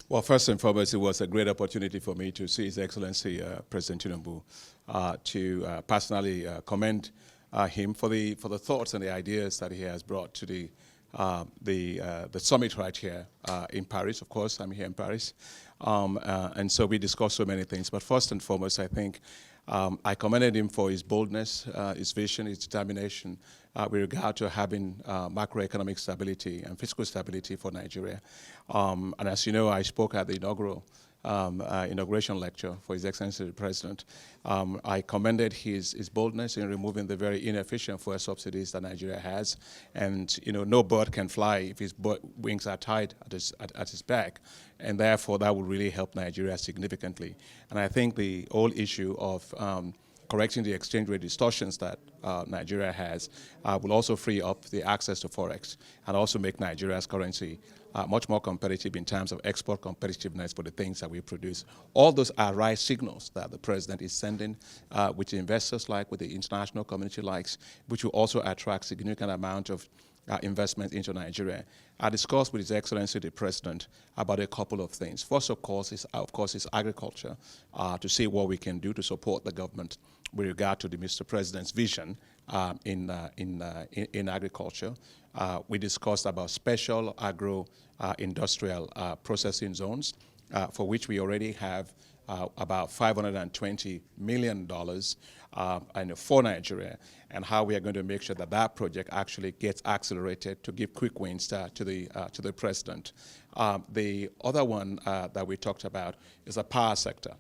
Well, first and foremost, it was a great opportunity for me to see His Excellency President Tinubu, to personally commend him for the thoughts and the ideas that he has brought to the summit right here in Paris. Of course, I'm here in Paris, and so we discussed so many things. But first and foremost, I think I commended him for his boldness, his vision, his determination with regard to having macroeconomic stability and fiscal stability for Nigeria. And as you know, I spoke at the inauguration lecture for His Excellency the President. I commended his boldness in removing the very inefficient fuel subsidies that Nigeria has. And no bird can fly if his wings are tied at his back. And therefore, that would really help Nigeria significantly. And I think the whole issue of correcting the exchange rate distortions that Nigeria has will also free up the access to Forex and also make Nigeria's currency much more competitive in terms of export competitiveness for the things that we produce. All those are right signals that the President is sending, which investors like, with the international community likes, which will also attract significant amount of investment into Nigeria. I discussed with His Excellency the President about a couple of things. First, of course, is agriculture, to see what we can do to support the government with regard to the Mr. President's vision in agriculture. We discussed about special agro-industrial processing zones, for which we already have about $520 million for Nigeria, and how we are going to make sure that that project actually gets accelerated to give quick wins to the President. The other one that we talked about is the power sector.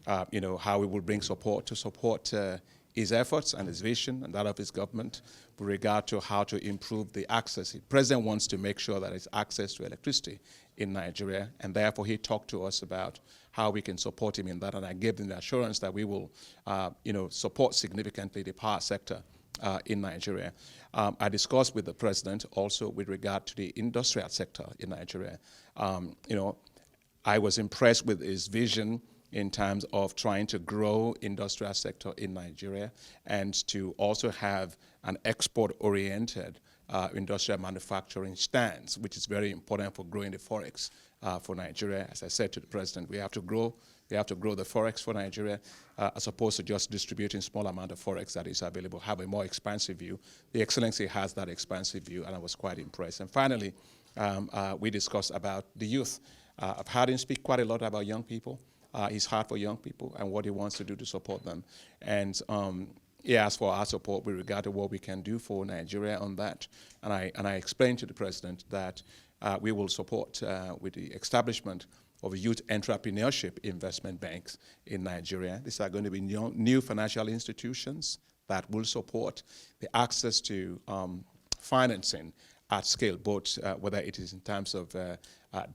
How we will bring support to his efforts and his vision and that of his government with regard to how to improve the access. The President wants to make sure that there's access to electricity in Nigeria, and therefore he talked to us about how we can support him in that, and I gave him the assurance that we will support significantly the power sector in Nigeria. I discussed with the President also with regard to the industrial sector in Nigeria. I was impressed with his vision in terms of trying to grow industrial sector in Nigeria and to also have an export-oriented industrial manufacturing stance, which is very important for growing the Forex for Nigeria. As I said to the President, we have to grow the Forex for Nigeria as opposed to just distributing small amount of Forex that is available, have a more expansive view. The Excellency has that expansive view, and I was quite impressed. And finally, we discussed about the youth. I've heard him speak quite a lot about young people. His heart for young people and what he wants to do to support them. And he asked for our support with regard to what we can do for Nigeria on that. And I explained to the President that we will support with the establishment of youth entrepreneurship investment banks in Nigeria. These are going to be new financial institutions that will support the access to financing at scale, both whether it is in terms of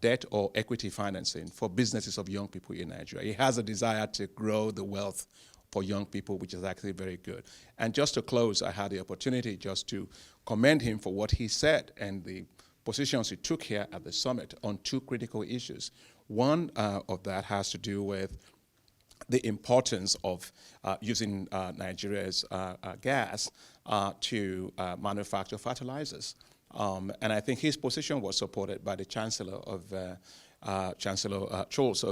debt or equity financing for businesses of young people in Nigeria. He has a desire to grow the wealth for young people, which is actually very good. And just to close, I had the opportunity just to commend him for what he said and the positions he took here at the summit on two critical issues. One of that has to do with the importance of using Nigeria's gas to manufacture fertilizers. And I think his position was supported by the Chancellor Scholz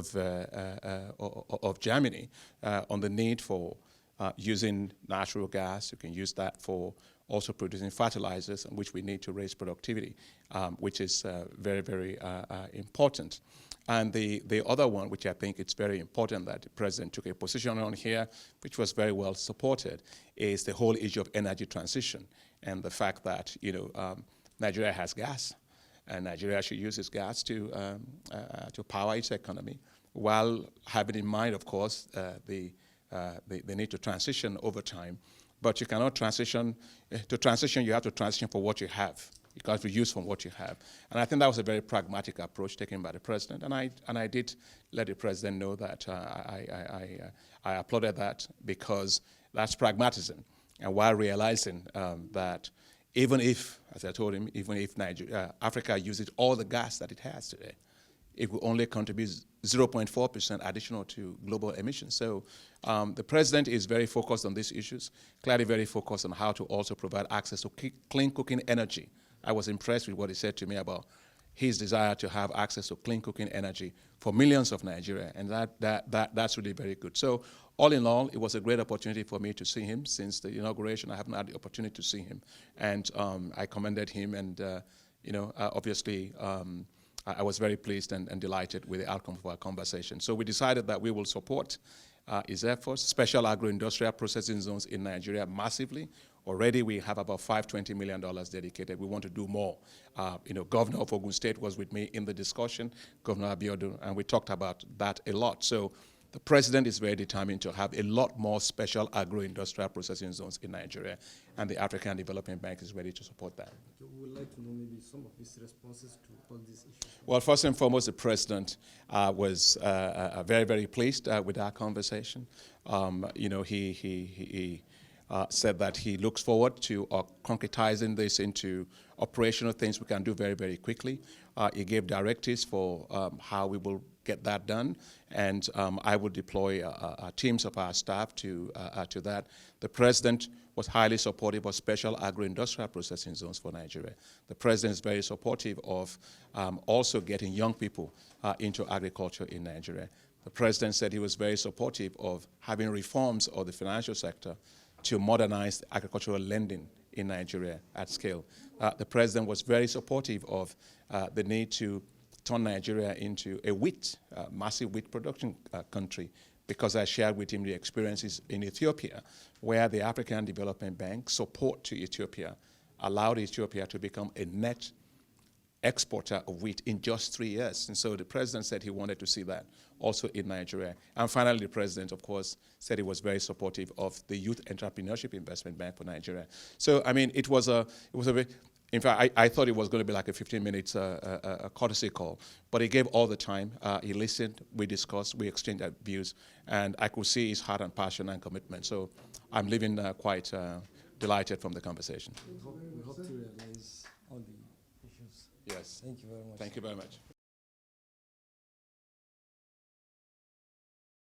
of Germany on the need for using natural gas. You can use that for also producing fertilizers, which we need to raise productivity, which is very, very important. And the other one, which I think it's very important that the President took a position on here, which was very well supported, is the whole issue of energy transition and the fact that Nigeria has gas, and Nigeria should use its gas to power its economy, while having in mind, of course, the need to transition over time. But you cannot transition. To transition, you have to transition for what you have. You can't reuse from what you have. And I think that was a very pragmatic approach taken by the President. And I did let the President know that I applauded that, because that's pragmatism. And while realizing that even if, as I told him, even if Africa uses all the gas that it has today, it will only contribute 0.4% additional to global emissions. So the President is very focused on these issues, clearly very focused on how to also provide access to clean cooking energy. I was impressed with what he said to me about his desire to have access to clean cooking energy for millions of Nigeria, and that's really very good. So all in all, it was a great opportunity for me to see him. Since the inauguration, I haven't had the opportunity to see him, and I commended him, and obviously I was very pleased and delighted with the outcome of our conversation. So we decided that we will support his efforts, special agro-industrial processing zones in Nigeria massively. Already we have about $520 million dedicated. We want to do more. Governor of Ogun State was with me in the discussion, Governor Abiodun, and we talked about that a lot. So the president is very determined to have a lot more special agro-industrial processing zones in Nigeria, and the African Development Bank is ready to support that. We would like to know maybe some of his responses to all these issues. Well, first and foremost, the president was very, very pleased with our conversation. He said that he looks forward to concretizing this into operational things we can do very, very quickly. He gave directives for how we will get that done, and I will deploy teams of our staff to that. The president was highly supportive of special agro-industrial processing zones for Nigeria. The president is very supportive of also getting young people into agriculture in Nigeria. The president said he was very supportive of having reforms of the financial sector to modernize agricultural lending in Nigeria at scale. The president was very supportive of the need to turn Nigeria into a massive wheat production country, because I shared with him the experiences in Ethiopia, where the African Development Bank support to Ethiopia allowed Ethiopia to become a net exporter of wheat in just 3 years. And so the president said he wanted to see that also in Nigeria. And finally, the president, of course, said he was very supportive of the Youth Entrepreneurship Investment Bank for Nigeria. So, I mean, it was a very, in fact, I thought it was going to be like a 15-minute courtesy call, but he gave all the time. He listened, we discussed, we exchanged our views, and I could see his heart and passion and commitment. So I'm leaving quite delighted from the conversation. We hope to realize all the issues. Yes. Thank you very much. Thank you very much.